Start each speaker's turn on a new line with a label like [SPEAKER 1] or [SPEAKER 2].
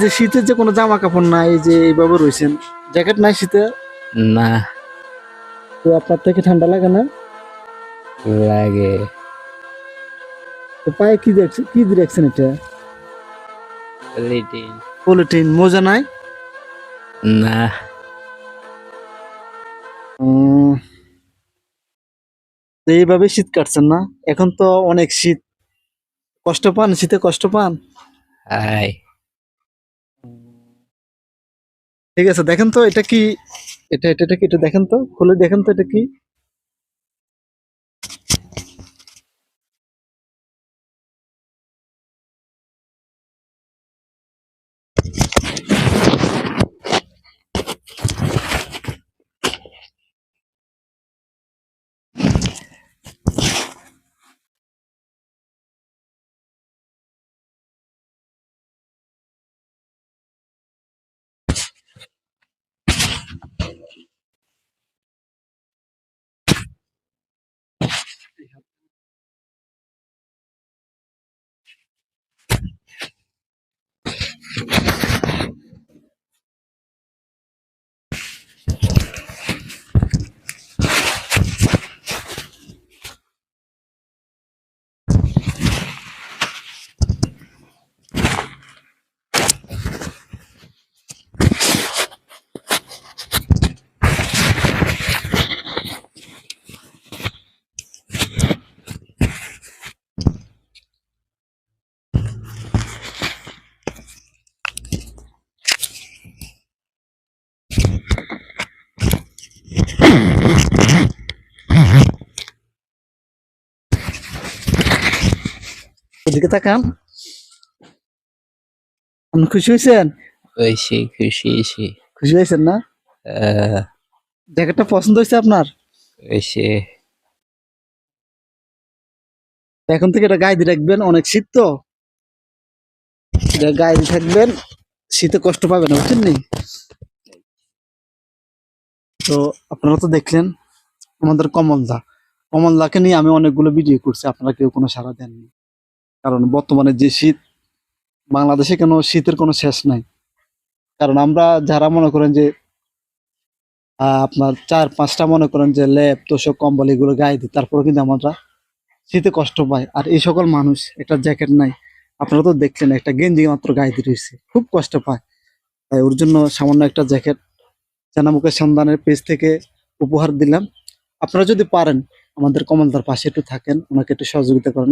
[SPEAKER 1] যে শীতের যে কোনো জামা কাপড় নাই, এই যে এইভাবে রয়েছেন, জ্যাকেট নাই শীতে?
[SPEAKER 2] না।
[SPEAKER 1] তো আপনার থেকে ঠান্ডা লাগে না?
[SPEAKER 2] লাগে।
[SPEAKER 1] তো পায়ে কি দেখছেন, কি দিয়ে রাখছেন এটা?
[SPEAKER 2] পলিথিন।
[SPEAKER 1] পলিথিন। মোজা নাই?
[SPEAKER 2] না।
[SPEAKER 1] তো এইভাবে শীত কাটছেন না? এখন তো অনেক শীত, কষ্ট পান? শীতে কষ্ট পান?
[SPEAKER 2] হাই।
[SPEAKER 1] ঠিক আছে, দেখেন তো এটা কি, এটা কি, এটা দেখেন তো, খুলে দেখেন তো এটা কি। ওদিকে তাকান। আপনি খুশি হয়েছেন?
[SPEAKER 2] হয়েছি, খুশি হয়েছি।
[SPEAKER 1] খুশি হয়েছেন না? জ্যাকেটটা পছন্দ হয়েছে আপনার?
[SPEAKER 2] হয়েছে।
[SPEAKER 1] এখন থেকে এটা গায়ে দিয়ে রাখবেন, অনেক শীত তো, এটা গায়ে দিয়ে থাকবেন, শীতে কষ্ট পাবেন না, বুঝছেন নি? তো আপনারা তো দেখলেন আমাদের কমলদাকে নিয়ে আমি অনেকগুলো ভিডিও করছি, আপনারা কেউ কোনো সাড়া দেননি। কারণ বর্তমানে যে শীত, বাংলাদেশে কেন শীতের কোনো শেষ নাই। কারণ আমরা যারা মনে করেন যে আপনার 4-5টা মনে করেন যে লেপ তোষক কম্বল এগুলো গায়ে দিই, তারপরে কিন্তু আমরা শীতে কষ্ট পাই। আর এই সকল মানুষ একটা জ্যাকেট নাই, আপনারা তো দেখলেন একটা গেঞ্জি মাত্র গায়ে দিয়ে রয়েছে, খুব কষ্ট পায়। তাই ওর জন্য সামান্য একটা জ্যাকেট জানামুখের সন্ধানের পেজ থেকে উপহার দিলাম। আপনারা যদি পারেন আমাদের কমলদার পাশে একটু থাকেন, ওনাকে একটু সহযোগিতা করেন।